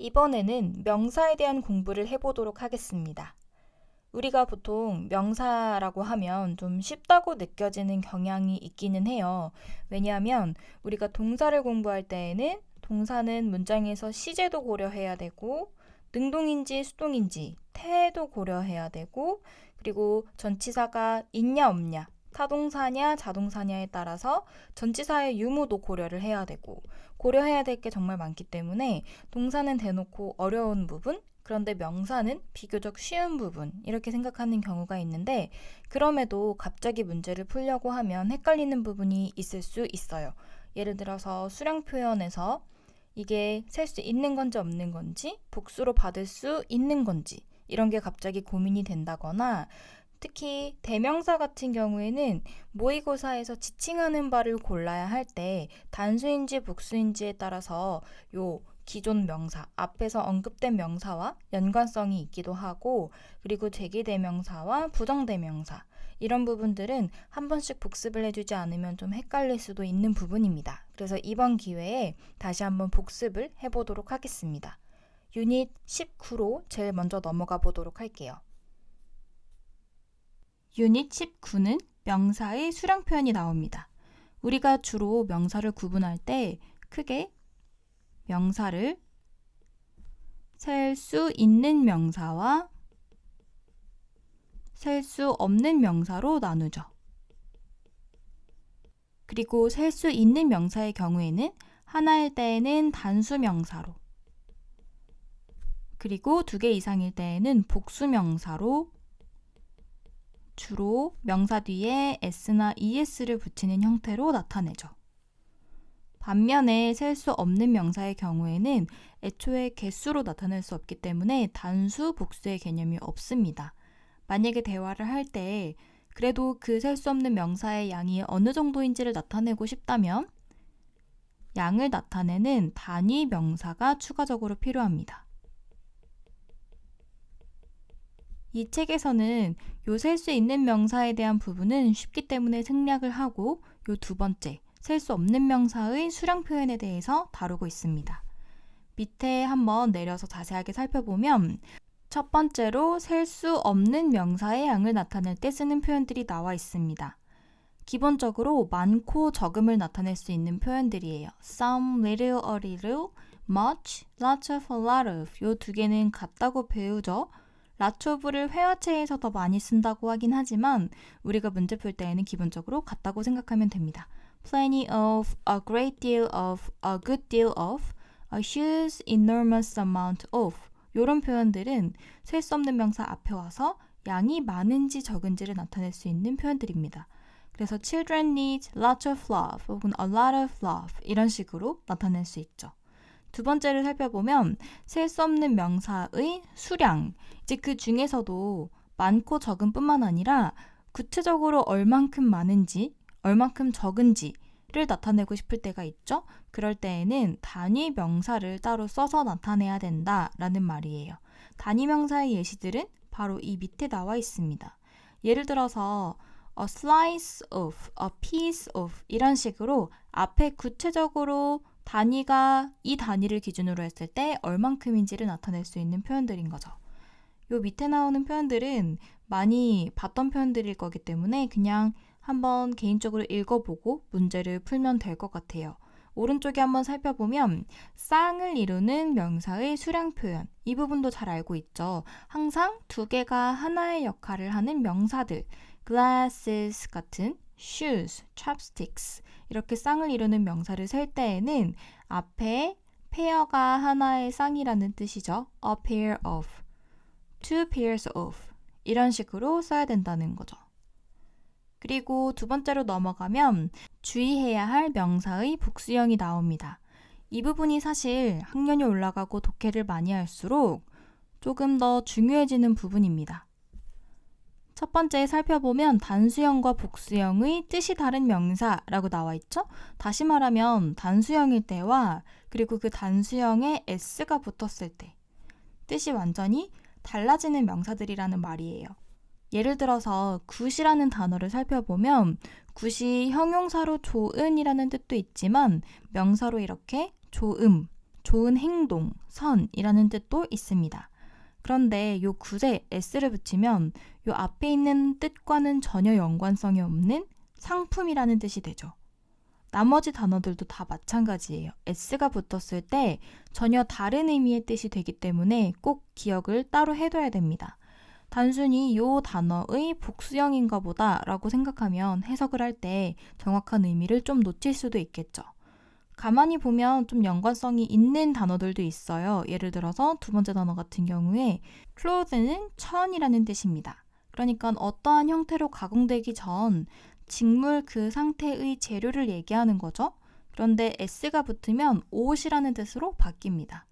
이번에는 명사에 대한 공부를 해보도록 하겠습니다. 우리가 보통 명사라고 하면 좀 쉽다고 느껴지는 경향이 있기는 해요. 왜냐하면 우리가 동사를 공부할 때에는 동사는 문장에서 시제도 고려해야 되고 능동인지 수동인지 태도 고려해야 되고 그리고 전치사가 있냐 없냐 타동사냐 자동사냐에 따라서 전치사의 유무도 고려를 해야 되고 고려해야 될 게 정말 많기 때문에 동사는 대놓고 어려운 부분 그런데 명사는 비교적 쉬운 부분 이렇게 생각하는 경우가 있는데 그럼에도 갑자기 문제를 풀려고 하면 헷갈리는 부분이 있을 수 있어요. 예를 들어서 수량 표현에서 이게 셀 수 있는 건지 없는 건지 복수로 받을 수 있는 건지 이런 게 갑자기 고민이 된다거나 특히 대명사 같은 경우에는 모의고사에서 지칭하는 바를 골라야 할 때 단수인지 복수인지에 따라서 요 기존 명사, 앞에서 언급된 명사와 연관성이 있기도 하고 그리고 제기대명사와 부정대명사 이런 부분들은 한 번씩 복습을 해주지 않으면 좀 헷갈릴 수도 있는 부분입니다. 그래서 이번 기회에 다시 한번 복습을 해보도록 하겠습니다. 유닛 19로 제일 먼저 넘어가 보도록 할게요. 유닛 19는 명사의 수량 표현이 나옵니다. 우리가 주로 명사를 구분할 때 크게 명사를 셀 수 있는 명사와 셀 수 없는 명사로 나누죠. 그리고 셀 수 있는 명사의 경우에는 하나일 때에는 단수 명사로 그리고 2개 이상일 때에는 복수 명사로 주로 명사 뒤에 s나 es를 붙이는 형태로 나타내죠. 반면에 셀 수 없는 명사의 경우에는 애초에 개수로 나타낼 수 없기 때문에 단수, 복수의 개념이 없습니다. 만약에 대화를 할 때 그래도 그 셀 수 없는 명사의 양이 어느 정도인지를 나타내고 싶다면 양을 나타내는 단위 명사가 추가적으로 필요합니다. 이 책에서는 요 셀 수 있는 명사에 대한 부분은 쉽기 때문에 생략을 하고 요 두 번째, 셀 수 없는 명사의 수량 표현에 대해서 다루고 있습니다. 밑에 한번 내려서 자세하게 살펴보면 첫 번째로 셀 수 없는 명사의 양을 나타낼 때 쓰는 표현들이 나와 있습니다. 기본적으로 많고 적음을 나타낼 수 있는 표현들이에요. some, little, a little, much, lots of, a lot of 요 두 개는 같다고 배우죠. lots of를 회화체에서 더 많이 쓴다고 하긴 하지만 우리가 문제 풀 때에는 기본적으로 같다고 생각하면 됩니다. plenty of, a great deal of, a good deal of, a huge, enormous amount of 이런 표현들은 셀 수 없는 명사 앞에 와서 양이 많은지 적은지를 나타낼 수 있는 표현들입니다. 그래서 children need lots of love 혹은 a lot of love 이런 식으로 나타낼 수 있죠. 두 번째를 살펴보면 셀 수 없는 명사의 수량, 이제 그 중에서도 많고 적은 뿐만 아니라 구체적으로 얼만큼 많은지, 얼만큼 적은지를 나타내고 싶을 때가 있죠. 그럴 때에는 단위 명사를 따로 써서 나타내야 된다라는 말이에요. 단위 명사의 예시들은 바로 이 밑에 나와 있습니다. 예를 들어서 a slice of, a piece of 이런 식으로 앞에 구체적으로 단위가 이 단위를 기준으로 했을 때 얼만큼인지를 나타낼 수 있는 표현들인 거죠. 요 밑에 나오는 표현들은 많이 봤던 표현들일 거기 때문에 그냥 한번 개인적으로 읽어보고 문제를 풀면 될 것 같아요. 오른쪽에 한번 살펴보면 쌍을 이루는 명사의 수량 표현 이 부분도 잘 알고 있죠. 항상 두 개가 하나의 역할을 하는 명사들 glasses 같은 shoes, chopsticks 이렇게 쌍을 이루는 명사를 셀 때에는 앞에 페어가 하나의 쌍이라는 뜻이죠. a pair of, two pairs of 이런 식으로 써야 된다는 거죠. 그리고 두 번째로 넘어가면 주의해야 할 명사의 복수형이 나옵니다. 이 부분이 사실 학년이 올라가고 독해를 많이 할수록 조금 더 중요해지는 부분입니다. 첫 번째 살펴보면 단수형과 복수형의 뜻이 다른 명사라고 나와 있죠? 다시 말하면 단수형일 때와 그리고 그 단수형에 s가 붙었을 때 뜻이 완전히 달라지는 명사들이라는 말이에요. 예를 들어서 굿이라는 단어를 살펴보면 굿이 형용사로 좋은이라는 뜻도 있지만 명사로 이렇게 좋음, 좋은 행동, 선이라는 뜻도 있습니다. 그런데 요 굿에 s를 붙이면 요 앞에 있는 뜻과는 전혀 연관성이 없는 상품이라는 뜻이 되죠. 나머지 단어들도 다 마찬가지예요. s가 붙었을 때 전혀 다른 의미의 뜻이 되기 때문에 꼭 기억을 따로 해둬야 됩니다. 단순히 요 단어의 복수형인가 보다 라고 생각하면 해석을 할 때 정확한 의미를 좀 놓칠 수도 있겠죠. 가만히 보면 좀 연관성이 있는 단어들도 있어요. 예를 들어서 두 번째 단어 같은 경우에 clothes는 천이라는 뜻입니다. 그러니까 어떠한 형태로 가공되기 전 직물 그 상태의 재료를 얘기하는 거죠. 그런데 s가 붙으면 옷이라는 뜻으로 바뀝니다.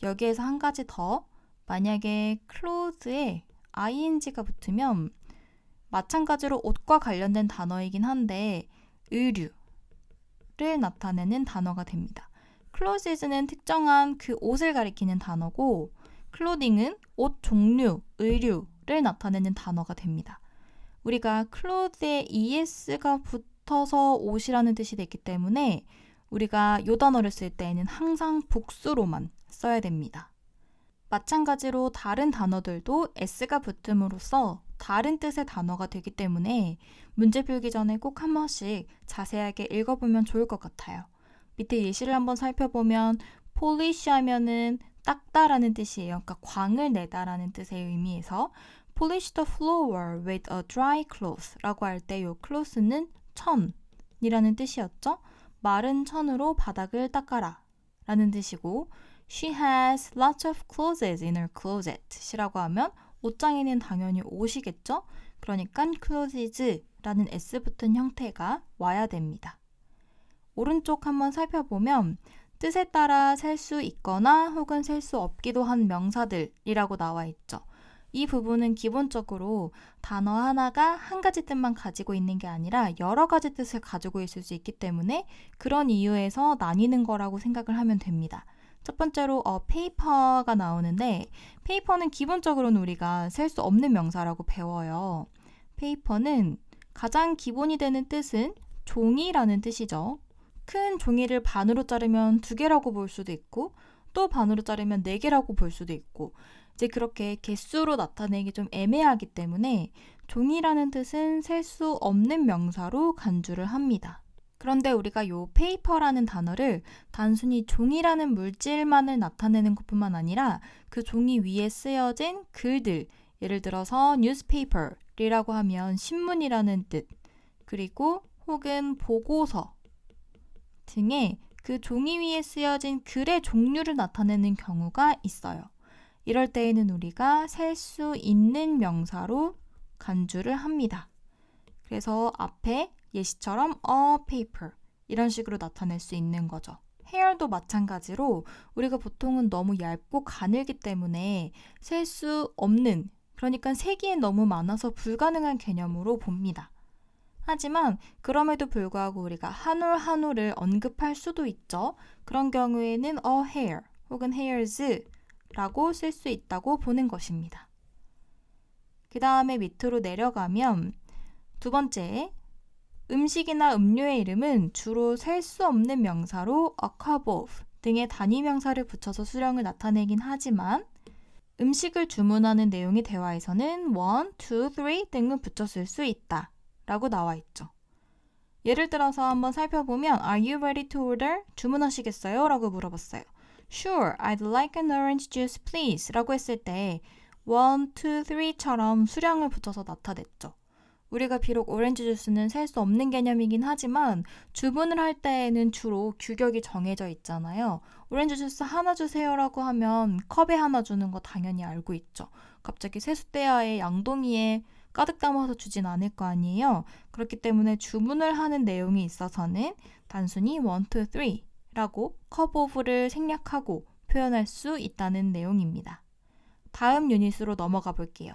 여기에서 한 가지 더, 만약에 clothes에 ing가 붙으면 마찬가지로 옷과 관련된 단어이긴 한데 의류를 나타내는 단어가 됩니다. clothes는 특정한 그 옷을 가리키는 단어고 clothing은 옷 종류, 의류를 나타내는 단어가 됩니다. 우리가 clothes에 es가 붙어서 옷이라는 뜻이 됐기 때문에 우리가 이 단어를 쓸 때에는 항상 복수로만 써야 됩니다. 마찬가지로 다른 단어들도 s가 붙음으로써 다른 뜻의 단어가 되기 때문에 문제 풀기 전에 꼭 한 번씩 자세하게 읽어보면 좋을 것 같아요. 밑에 예시를 한번 살펴보면 polish 하면은 닦다라는 뜻이에요. 그러니까 광을 내다라는 뜻의 의미에서 polish the floor with a dry cloth 라고 할 때 이 cloth는 천이라는 뜻이었죠. 마른 천으로 바닥을 닦아라 라는 뜻이고 She has lots of clothes in her closet 이라고 하면 옷장에는 당연히 옷이겠죠. 그러니까 clothes라는 s 붙은 형태가 와야 됩니다. 오른쪽 한번 살펴보면 뜻에 따라 셀 수 있거나 혹은 셀 수 없기도 한 명사들이라고 나와 있죠. 이 부분은 기본적으로 단어 하나가 한 가지 뜻만 가지고 있는 게 아니라 여러 가지 뜻을 가지고 있을 수 있기 때문에 그런 이유에서 나뉘는 거라고 생각을 하면 됩니다. 첫 번째로 paper가 나오는데 paper는 기본적으로는 우리가 셀 수 없는 명사라고 배워요. paper는 가장 기본이 되는 뜻은 종이라는 뜻이죠. 큰 종이를 반으로 자르면 2개라고 볼 수도 있고 또 반으로 자르면 4개라고 볼 수도 있고 이제 그렇게 개수로 나타내기 좀 애매하기 때문에 종이라는 뜻은 셀 수 없는 명사로 간주를 합니다. 그런데 우리가 요 paper라는 단어를 단순히 종이라는 물질만을 나타내는 것뿐만 아니라 그 종이 위에 쓰여진 글들, 예를 들어서 newspaper이라고 하면 신문이라는 뜻, 그리고 혹은 보고서 등의 그 종이 위에 쓰여진 글의 종류를 나타내는 경우가 있어요. 이럴 때에는 우리가 셀 수 있는 명사로 간주를 합니다. 그래서 앞에 예시처럼 a paper 이런 식으로 나타낼 수 있는 거죠. hair도 마찬가지로 우리가 보통은 너무 얇고 가늘기 때문에 셀 수 없는, 그러니까 세기엔 너무 많아서 불가능한 개념으로 봅니다. 하지만 그럼에도 불구하고 우리가 한 올 한 올을 언급할 수도 있죠. 그런 경우에는 a hair 혹은 hairs 라고 쓸 수 있다고 보는 것입니다. 그 다음에 밑으로 내려가면 두 번째, 음식이나 음료의 이름은 주로 셀 수 없는 명사로 a cup of 등의 단위 명사를 붙여서 수령을 나타내긴 하지만 음식을 주문하는 내용의 대화에서는 1, 2, 3 등을 붙여 쓸 수 있다 라고 나와 있죠. 예를 들어서 한번 살펴보면 Are you ready to order? 주문하시겠어요? 라고 물어봤어요. Sure, I'd like an orange juice please 라고 했을 때 1, 2, 3처럼 수량을 붙여서 나타냈죠. 우리가 비록 오렌지 주스는 셀 수 없는 개념이긴 하지만 주문을 할 때에는 주로 규격이 정해져 있잖아요. 오렌지 주스 하나 주세요 라고 하면 컵에 하나 주는 거 당연히 알고 있죠. 갑자기 세숫대야에 양동이에 가득 담아서 주진 않을 거 아니에요. 그렇기 때문에 주문을 하는 내용이 있어서는 단순히 1, 2, 3 라고 컵 오브를 생략하고 표현할 수 있다는 내용입니다. 다음 유닛으로 넘어가 볼게요.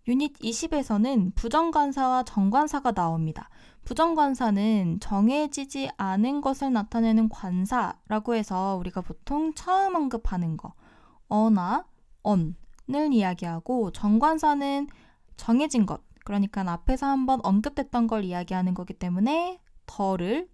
유닛 20에서는 부정관사와 정관사가 나옵니다. 부정관사는 정해지지 않은 것을 나타내는 관사라고 해서 우리가 보통 처음 언급하는 거, 어나 on을 이야기하고 정관사는 정해진 것, 그러니까 앞에서 한번 언급됐던 걸 이야기하는 거기 때문에 더를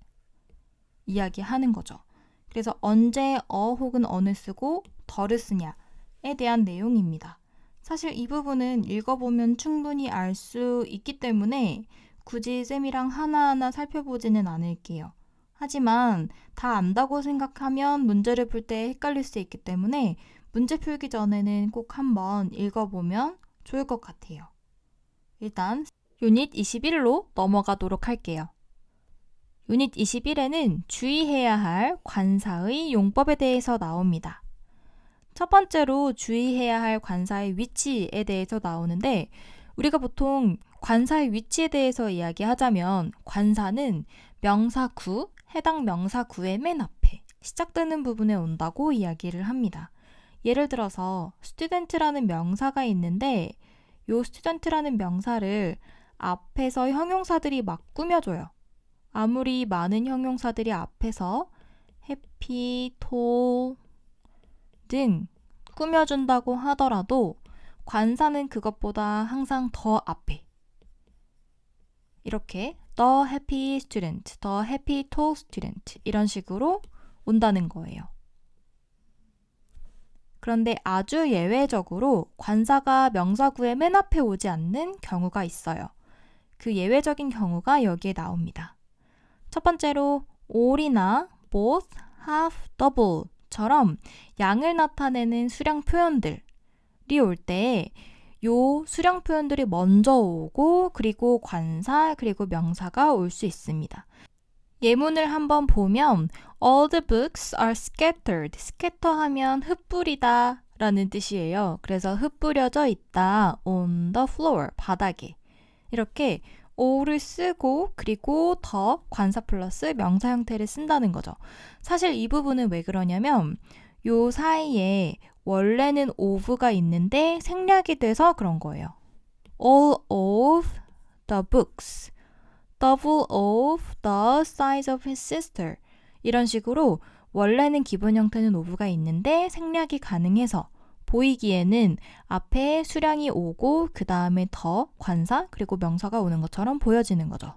이야기하는 거죠. 그래서 언제 혹은 어느 쓰고 더를 쓰냐에 대한 내용입니다. 사실 이 부분은 읽어보면 충분히 알 수 있기 때문에 굳이 쌤이랑 하나하나 살펴보지는 않을게요. 하지만 다 안다고 생각하면 문제를 풀 때 헷갈릴 수 있기 때문에 문제 풀기 전에는 꼭 한번 읽어보면 좋을 것 같아요. 일단 유닛 21로 넘어가도록 할게요. 유닛 21에는 주의해야 할 관사의 용법에 대해서 나옵니다. 첫 번째로 주의해야 할 관사의 위치에 대해서 나오는데 우리가 보통 관사의 위치에 대해서 이야기하자면 관사는 명사구, 해당 명사구의 맨 앞에 시작되는 부분에 온다고 이야기를 합니다. 예를 들어서 student라는 명사가 있는데 이 student라는 명사를 앞에서 형용사들이 막 꾸며줘요. 아무리 많은 형용사들이 앞에서 happy, tall 등 꾸며준다고 하더라도 관사는 그것보다 항상 더 앞에 이렇게 the happy student, the happy tall student 이런 식으로 온다는 거예요. 그런데 아주 예외적으로 관사가 명사구의 맨 앞에 오지 않는 경우가 있어요. 그 예외적인 경우가 여기에 나옵니다. 첫 번째로 all이나 both, half, double 처럼 양을 나타내는 수량 표현들이 올 때 요 수량 표현들이 먼저 오고 그리고 관사 그리고 명사가 올 수 있습니다. 예문을 한번 보면 all the books are scattered. scatter 하면 흩뿌리다 라는 뜻이에요. 그래서 흩뿌려져 있다 on the floor, 바닥에. 이렇게 all을 쓰고 그리고 더 관사 플러스 명사 형태를 쓴다는 거죠. 사실 이 부분은 왜 그러냐면 요 사이에 원래는 of가 있는데 생략이 돼서 그런 거예요. all of the books, double of the size of his sister 이런 식으로 원래는 기본 형태는 of가 있는데 생략이 가능해서 보이기에는 앞에 수량이 오고 그 다음에 더, 관사, 그리고 명사가 오는 것처럼 보여지는 거죠.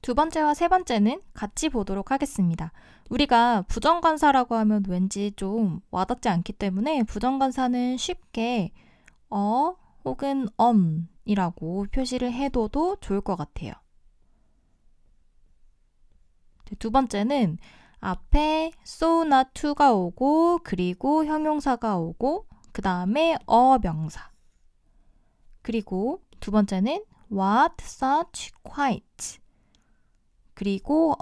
두 번째와 세 번째는 같이 보도록 하겠습니다. 우리가 부정관사라고 하면 왠지 좀 와닿지 않기 때문에 부정관사는 쉽게 혹은 on이라고 표시를 해둬도 좋을 것 같아요. 두 번째는 앞에 so나 to가 오고 그리고 형용사가 오고 그 다음에 명사 그리고 두 번째는 what, such, quite 그리고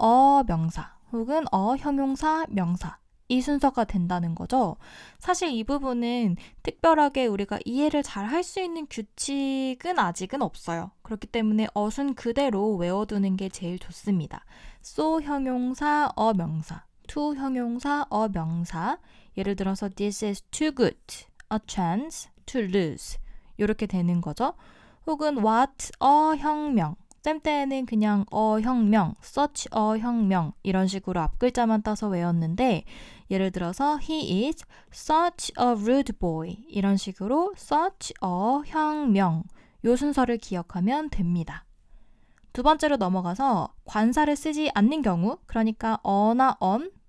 명사 혹은 형용사, 명사 이 순서가 된다는 거죠. 사실 이 부분은 특별하게 우리가 이해를 잘 할 수 있는 규칙은 아직은 없어요. 그렇기 때문에 어순 그대로 외워두는 게 제일 좋습니다. so 형용사, 명사, to 형용사, 명사 예를 들어서 this is too good, a chance to lose 이렇게 되는 거죠. 혹은 what, 혁명 쌤 때는 그냥 혁명, such 혁명 이런 식으로 앞글자만 따서 외웠는데 예를 들어서 he is such a rude boy 이런 식으로 such 혁명 요 순서를 기억하면 됩니다. 두 번째로 넘어가서 관사를 쓰지 않는 경우 그러니까 어나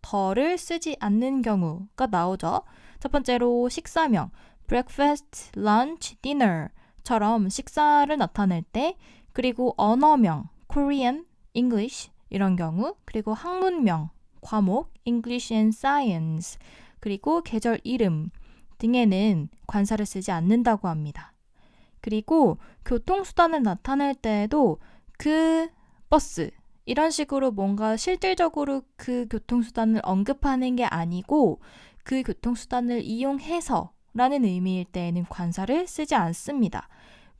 더를 쓰지 않는 경우가 나오죠. 첫 번째로 식사명 breakfast, lunch, dinner 처럼 식사를 나타낼 때 그리고 언어명, Korean, English 이런 경우 그리고 학문명, 과목, English and Science 그리고 계절 이름 등에는 관사를 쓰지 않는다고 합니다. 그리고 교통수단을 나타낼 때에도 그 버스 이런 식으로 뭔가 실질적으로 그 교통수단을 언급하는 게 아니고 그 교통수단을 이용해서 라는 의미일 때에는 관사를 쓰지 않습니다.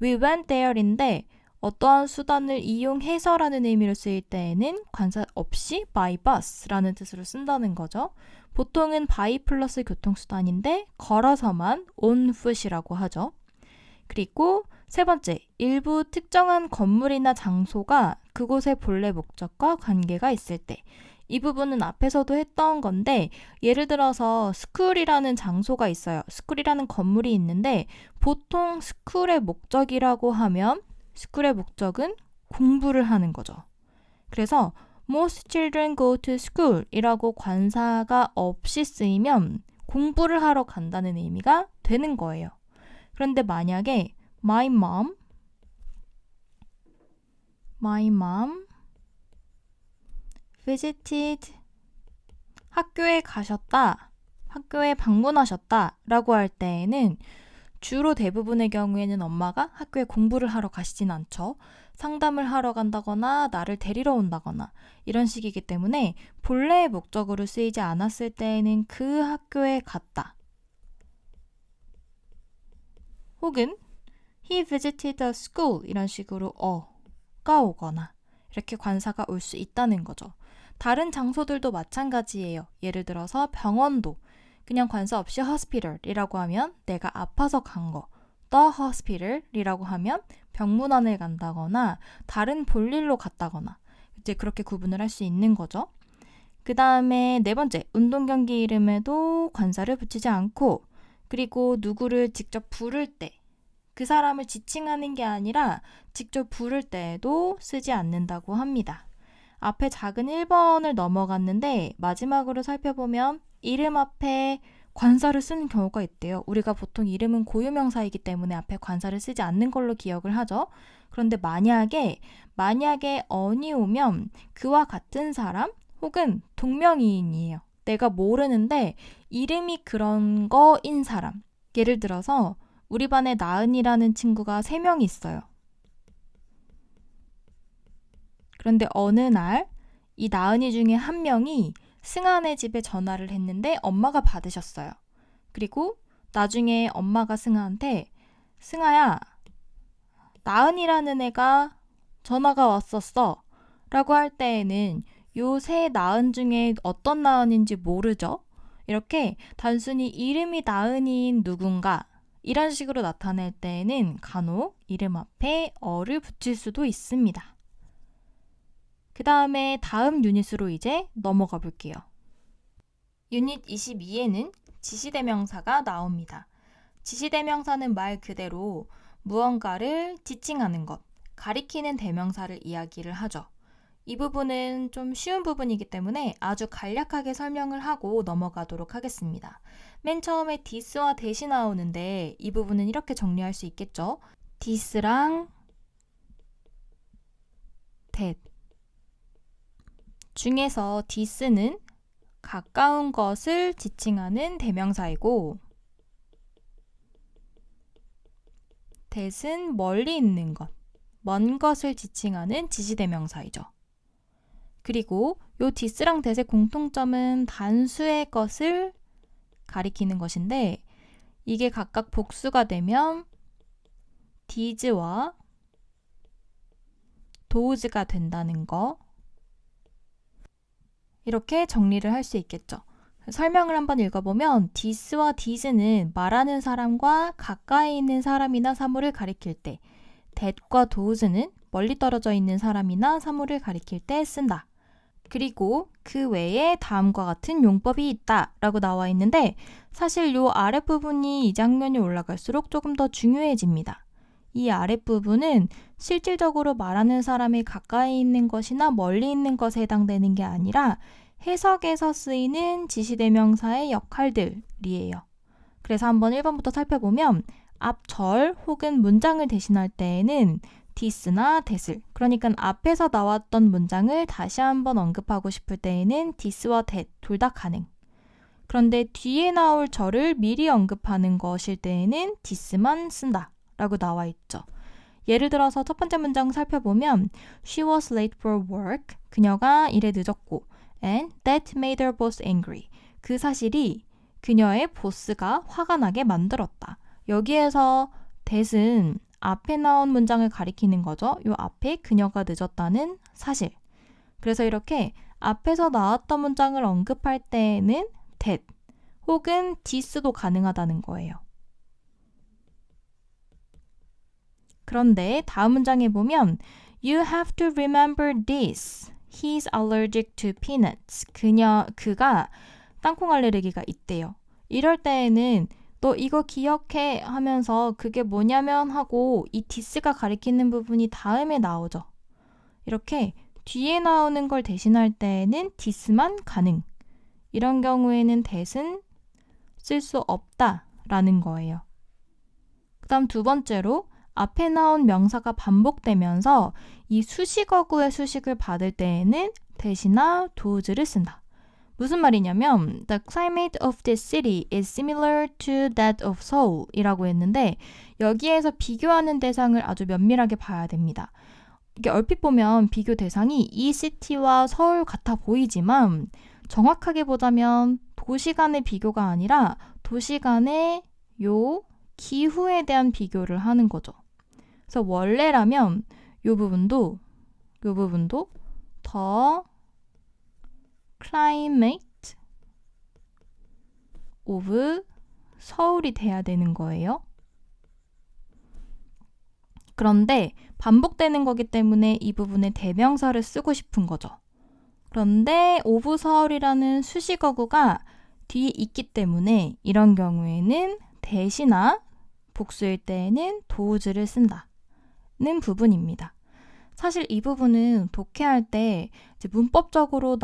We went there인데 어떠한 수단을 이용해서라는 의미로 쓰일 때에는 관사 없이 by bus라는 뜻으로 쓴다는 거죠. 보통은 by 플러스 교통수단인데 걸어서만 on foot이라고 하죠. 그리고 세 번째, 일부 특정한 건물이나 장소가 그곳의 본래 목적과 관계가 있을 때 이 부분은 앞에서도 했던 건데 예를 들어서 스쿨이라는 장소가 있어요. 스쿨이라는 건물이 있는데 보통 스쿨의 목적이라고 하면 스쿨의 목적은 공부를 하는 거죠. 그래서 Most children go to school 이라고 관사가 없이 쓰이면 공부를 하러 간다는 의미가 되는 거예요. 그런데 만약에 my mom visited 학교에 가셨다, 학교에 방문하셨다 라고 할 때에는 주로 대부분의 경우에는 엄마가 학교에 공부를 하러 가시진 않죠. 상담을 하러 간다거나 나를 데리러 온다거나 이런 식이기 때문에 본래의 목적으로 쓰이지 않았을 때에는 그 학교에 갔다. 혹은 he visited a school 이런 식으로 가 오거나 이렇게 관사가 올 수 있다는 거죠. 다른 장소들도 마찬가지예요. 예를 들어서 병원도 그냥 관사 없이 hospital이라고 하면 내가 아파서 간 거, the hospital이라고 하면 병문안을 간다거나 다른 볼일로 갔다거나 이제 그렇게 구분을 할 수 있는 거죠. 그 다음에 네 번째, 운동 경기 이름에도 관사를 붙이지 않고 그리고 누구를 직접 부를 때 그 사람을 지칭하는 게 아니라 직접 부를 때에도 쓰지 않는다고 합니다. 앞에 작은 1번을 넘어갔는데 마지막으로 살펴보면 이름 앞에 관사를 쓰는 경우가 있대요. 우리가 보통 이름은 고유명사이기 때문에 앞에 관사를 쓰지 않는 걸로 기억을 하죠. 그런데 만약에 on이 오면 그와 같은 사람 혹은 동명이인이에요. 내가 모르는데 이름이 그런 거인 사람. 예를 들어서 우리 반에 나은이라는 친구가 3명이 있어요. 그런데 어느 날 이 나은이 중에 한 명이 승아네 집에 전화를 했는데 엄마가 받으셨어요. 그리고 나중에 엄마가 승아한테 승아야, 나은이라는 애가 전화가 왔었어 라고 할 때에는 요 세 나은 중에 어떤 나은인지 모르죠? 이렇게 단순히 이름이 나은이인 누군가 이런 식으로 나타낼 때에는 간혹 이름 앞에 어를 붙일 수도 있습니다. 그 다음에 다음 유닛으로 이제 넘어가 볼게요. 유닛 22에는 지시대명사가 나옵니다. 지시대명사는 말 그대로 무언가를 지칭하는 것, 가리키는 대명사를 이야기를 하죠. 이 부분은 좀 쉬운 부분이기 때문에 아주 간략하게 설명을 하고 넘어가도록 하겠습니다. 맨 처음에 this와 that이 나오는데 이 부분은 이렇게 정리할 수 있겠죠. this랑 that 중에서 this는 가까운 것을 지칭하는 대명사이고 that은 멀리 있는 것, 먼 것을 지칭하는 지시대명사이죠. 그리고 요 this랑 that의 공통점은 단수의 것을 가리키는 것인데 이게 각각 복수가 되면 these와 those가 된다는 거 이렇게 정리를 할 수 있겠죠. 설명을 한번 읽어보면 this와 these는 말하는 사람과 가까이 있는 사람이나 사물을 가리킬 때 that과 those는 멀리 떨어져 있는 사람이나 사물을 가리킬 때 쓴다. 그리고 그 외에 다음과 같은 용법이 있다 라고 나와 있는데 사실 요 아랫부분이 이 장면이 올라갈수록 조금 더 중요해집니다. 이 아랫부분은 실질적으로 말하는 사람이 가까이 있는 것이나 멀리 있는 것에 해당되는 게 아니라 해석에서 쓰이는 지시대명사의 역할들이에요. 그래서 한번 1번부터 살펴보면 앞절 혹은 문장을 대신할 때에는 this나 that을, 그러니까 앞에서 나왔던 문장을 다시 한번 언급하고 싶을 때에는 this와 that 둘 다 가능. 그런데 뒤에 나올 절을 미리 언급하는 것일 때에는 this만 쓴다 라고 나와 있죠. 예를 들어서 첫 번째 문장 살펴보면 She was late for work. 그녀가 일에 늦었고 And that made her boss angry. 그 사실이 그녀의 보스가 화가 나게 만들었다. 여기에서 that은 앞에 나온 문장을 가리키는 거죠. 요 앞에 그녀가 늦었다는 사실. 그래서 이렇게 앞에서 나왔던 문장을 언급할 때에는 that 혹은 this도 가능하다는 거예요. 그런데 다음 문장에 보면 You have to remember this. He's allergic to peanuts. 그가 땅콩 알레르기가 있대요. 이럴 때에는 너 이거 기억해 하면서 그게 뭐냐면 하고 이 this가 가리키는 부분이 다음에 나오죠. 이렇게 뒤에 나오는 걸 대신할 때에는 this만 가능. 이런 경우에는 that은 쓸 수 없다라는 거예요. 그 다음 두 번째로 앞에 나온 명사가 반복되면서 이 수식어구의 수식을 받을 때에는 that이나 does를 쓴다. 무슨 말이냐면 The climate of this city is similar to that of Seoul 이라고 했는데 여기에서 비교하는 대상을 아주 면밀하게 봐야 됩니다. 이게 얼핏 보면 비교 대상이 이 시티와 서울 같아 보이지만 정확하게 보자면 도시 간의 비교가 아니라 도시 간의 요 기후에 대한 비교를 하는 거죠. 그래서 원래라면 요 부분도 더 climate of 서울이 돼야 되는 거예요. 그런데 반복되는 거기 때문에 이 부분에 대명사를 쓰고 싶은 거죠. 그런데 of 서울이라는 수식어구가 뒤에 있기 때문에 이런 경우에는 that이나 복수일 때에는 does를 쓴다는 부분입니다. 사실 이 부분은 독해할 때 이제 문법적으로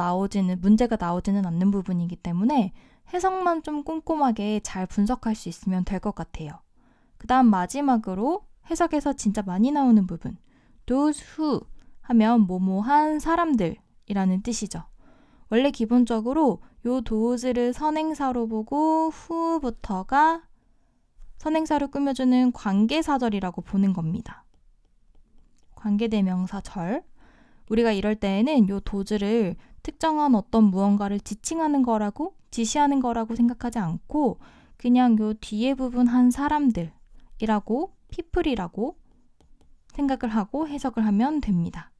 문제가 나오지는 않는 부분이기 때문에 해석만 좀 꼼꼼하게 잘 분석할 수 있으면 될 것 같아요. 그 다음 마지막으로 해석에서 진짜 많이 나오는 부분 those who 하면 뭐뭐한 사람들이라는 뜻이죠. 원래 기본적으로 요 does를 선행사로 보고 who부터가 선행사를 꾸며주는 관계사절이라고 보는 겁니다. 관계대명사절. 우리가 이럴 때에는 요 does를 특정한 어떤 무언가를 지칭하는 거라고 지시하는 거라고 생각하지 않고 그냥 요 뒤에 부분 한 사람들이라고 people이라고 생각을 하고 해석을 하면 됩니다.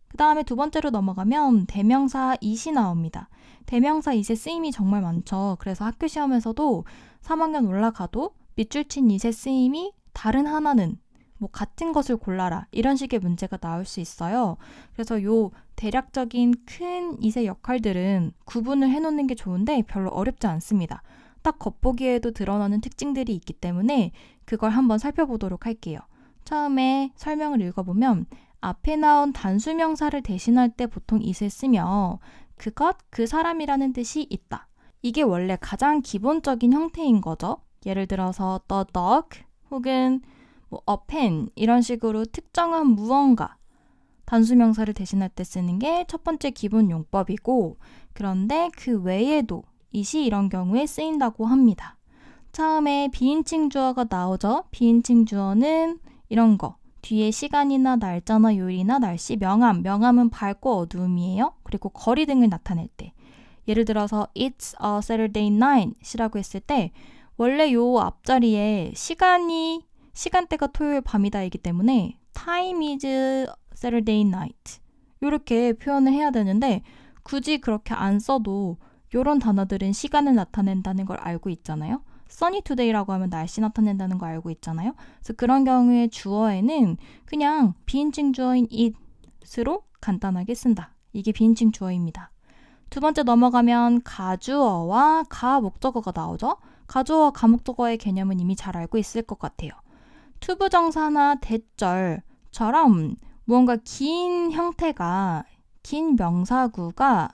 그 다음에 두 번째로 넘어가면 대명사 it이 나옵니다. 대명사 it의 쓰임이 정말 많죠. 그래서 학교 시험에서도 3학년 올라가도 밑줄 친 it의 쓰임이 다른 하나는 뭐 같은 것을 골라라 이런 식의 문제가 나올 수 있어요. 그래서 요 대략적인 큰 it의 역할들은 구분을 해놓는 게 좋은데 별로 어렵지 않습니다. 딱 겉보기에도 드러나는 특징들이 있기 때문에 그걸 한번 살펴보도록 할게요. 처음에 설명을 읽어보면 앞에 나온 단수명사를 대신할 때 보통 it을 쓰며 그것, 그 사람이라는 뜻이 있다. 이게 원래 가장 기본적인 형태인 거죠. 예를 들어서 the dog 혹은 a pen 이런 식으로 특정한 무언가 단수명사를 대신할 때 쓰는 게 첫 번째 기본 용법이고 그런데 그 외에도 it이 이런 경우에 쓰인다고 합니다. 처음에 비인칭 주어가 나오죠. 비인칭 주어는 이런 거 뒤에 시간이나 날짜나 요일이나 날씨, 명암은 밝고 어두움이에요. 그리고 거리 등을 나타낼 때 예를 들어서 It's a Saturday night이라고 했을 때 원래 요 앞자리에 시간대가 토요일 밤이다이기 때문에 Time is Saturday night 이렇게 표현을 해야 되는데 굳이 그렇게 안 써도 이런 단어들은 시간을 나타낸다는 걸 알고 있잖아요. Sunny today라고 하면 날씨 나타낸다는 거 알고 있잖아요. 그래서 그런 경우에 주어에는 그냥 비인칭 주어인 it으로 간단하게 쓴다. 이게 비인칭 주어입니다. 두 번째 넘어가면 가주어와 가목적어가 나오죠. 가주어와 가목적어의 개념은 이미 잘 알고 있을 것 같아요. 투부정사나 대절처럼 무언가 긴 형태가 긴 명사구가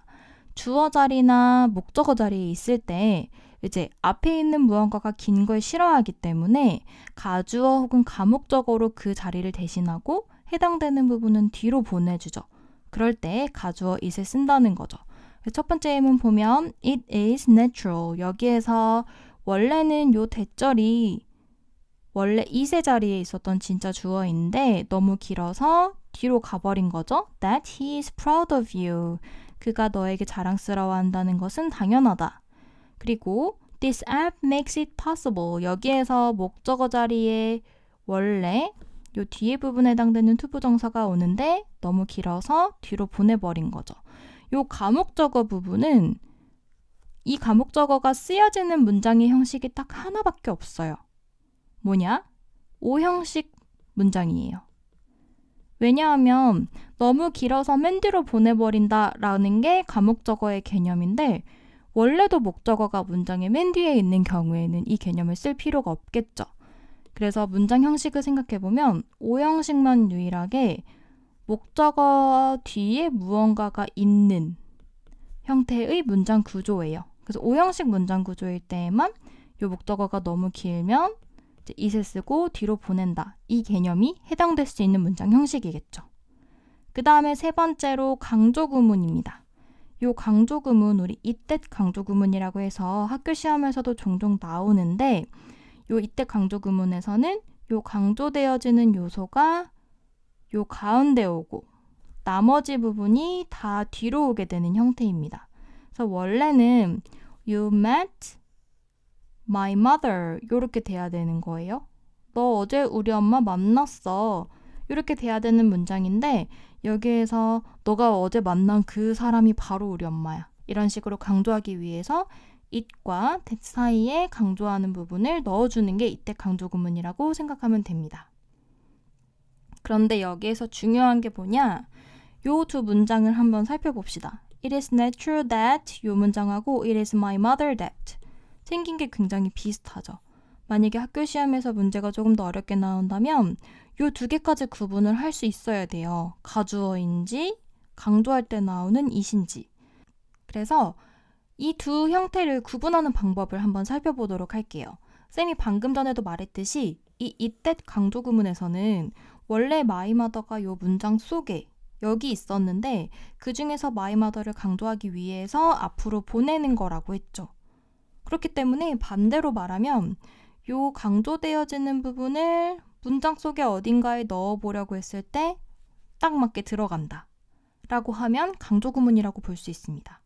주어 자리나 목적어 자리에 있을 때 이제 앞에 있는 무언가가 긴 걸 싫어하기 때문에 가주어 혹은 가목적어로 그 자리를 대신하고 해당되는 부분은 뒤로 보내주죠. 그럴 때 가주어 it을 쓴다는 거죠. 첫 번째 예문 보면 It is natural. 여기에서 원래는 요 대절이 원래 it의 자리에 있었던 진짜 주어인데 너무 길어서 뒤로 가버린 거죠. That he is proud of you. 그가 너에게 자랑스러워한다는 것은 당연하다. 그리고 This app makes it possible. 여기에서 목적어 자리에 원래 요 뒤에 부분에 해당되는 투부정사가 오는데 너무 길어서 뒤로 보내버린 거죠. 요 가목적어 부분은 이 가목적어가 쓰여지는 문장의 형식이 딱 하나밖에 없어요. 뭐냐? O형식 문장이에요. 왜냐하면 너무 길어서 맨 뒤로 보내버린다라는 게 가목적어의 개념인데 원래도 목적어가 문장의 맨 뒤에 있는 경우에는 이 개념을 쓸 필요가 없겠죠. 그래서 문장 형식을 생각해보면 O형식만 유일하게 목적어 뒤에 무언가가 있는 형태의 문장 구조예요. 그래서 O형식 문장 구조일 때에만 이 목적어가 너무 길면 이제 it을 쓰고 뒤로 보낸다. 이 개념이 해당될 수 있는 문장 형식이겠죠. 그 다음에 세 번째로 강조구문입니다. 이 강조구문, 우리 이때 강조구문이라고 해서 학교 시험에서도 종종 나오는데 이 이때 강조구문에서는 이 강조되어지는 요소가 요 가운데 오고 나머지 부분이 다 뒤로 오게 되는 형태입니다. 그래서 원래는 You met my mother 이렇게 돼야 되는 거예요. 너 어제 우리 엄마 만났어. 이렇게 돼야 되는 문장인데 여기에서 너가 어제 만난 그 사람이 바로 우리 엄마야. 이런 식으로 강조하기 위해서 it과 that 사이에 강조하는 부분을 넣어주는 게 이때 강조구문이라고 생각하면 됩니다. 그런데 여기에서 중요한 게 뭐냐? 요 두 문장을 한번 살펴봅시다. It is natural that 요 문장하고 It is my mother that 생긴 게 굉장히 비슷하죠. 만약에 학교 시험에서 문제가 조금 더 어렵게 나온다면 요 두 개까지 구분을 할 수 있어야 돼요. 가주어인지 강조할 때 나오는 it인지. 그래서 이 두 형태를 구분하는 방법을 한번 살펴보도록 할게요. 쌤이 방금 전에도 말했듯이 이 이때 강조구문에서는 원래 my mother가 요 문장 속에 여기 있었는데 그 중에서 my mother를 강조하기 위해서 앞으로 보내는 거라고 했죠. 그렇기 때문에 반대로 말하면 요 강조되어지는 부분을 문장 속에 어딘가에 넣어보려고 했을 때 딱 맞게 들어간다 라고 하면 강조구문이라고 볼 수 있습니다.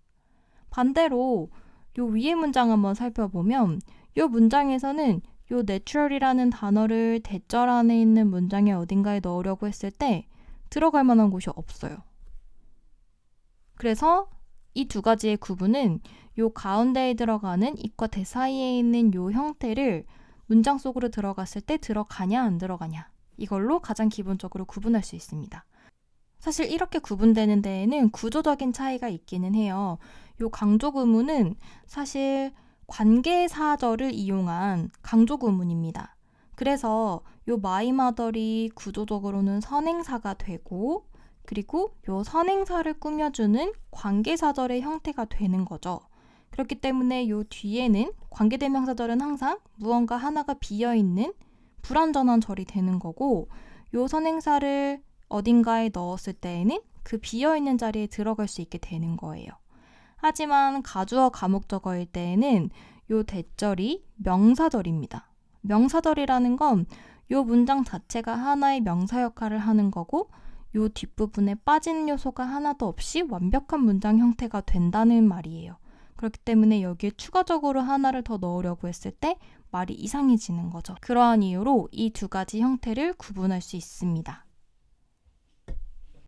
반대로 요 위의 문장 한번 살펴보면 요 문장에서는 요 natural이라는 단어를 대절 안에 있는 문장의 어딘가에 넣으려고 했을 때 들어갈 만한 곳이 없어요. 그래서 이 두 가지의 구분은 요 가운데에 들어가는 it과 that 사이에 있는 요 형태를 문장 속으로 들어갔을 때 들어가냐 안 들어가냐 이걸로 가장 기본적으로 구분할 수 있습니다. 사실 이렇게 구분되는 데에는 구조적인 차이가 있기는 해요. 요 강조구문은 사실 관계사절을 이용한 강조구문입니다. 그래서 요 my mother이 구조적으로는 선행사가 되고 그리고 요 선행사를 꾸며주는 관계사절의 형태가 되는 거죠. 그렇기 때문에 요 뒤에는 관계대명사절은 항상 무언가 하나가 비어있는 불완전한 절이 되는 거고 요 선행사를 어딘가에 넣었을 때에는 그 비어있는 자리에 들어갈 수 있게 되는 거예요. 하지만 가주어 가목적어일 때에는 요 대절이 명사절입니다. 명사절이라는 건 요 문장 자체가 하나의 명사 역할을 하는 거고 요 뒷부분에 빠지는 요소가 하나도 없이 완벽한 문장 형태가 된다는 말이에요. 그렇기 때문에 여기에 추가적으로 하나를 더 넣으려고 했을 때 말이 이상해지는 거죠. 그러한 이유로 이 두 가지 형태를 구분할 수 있습니다.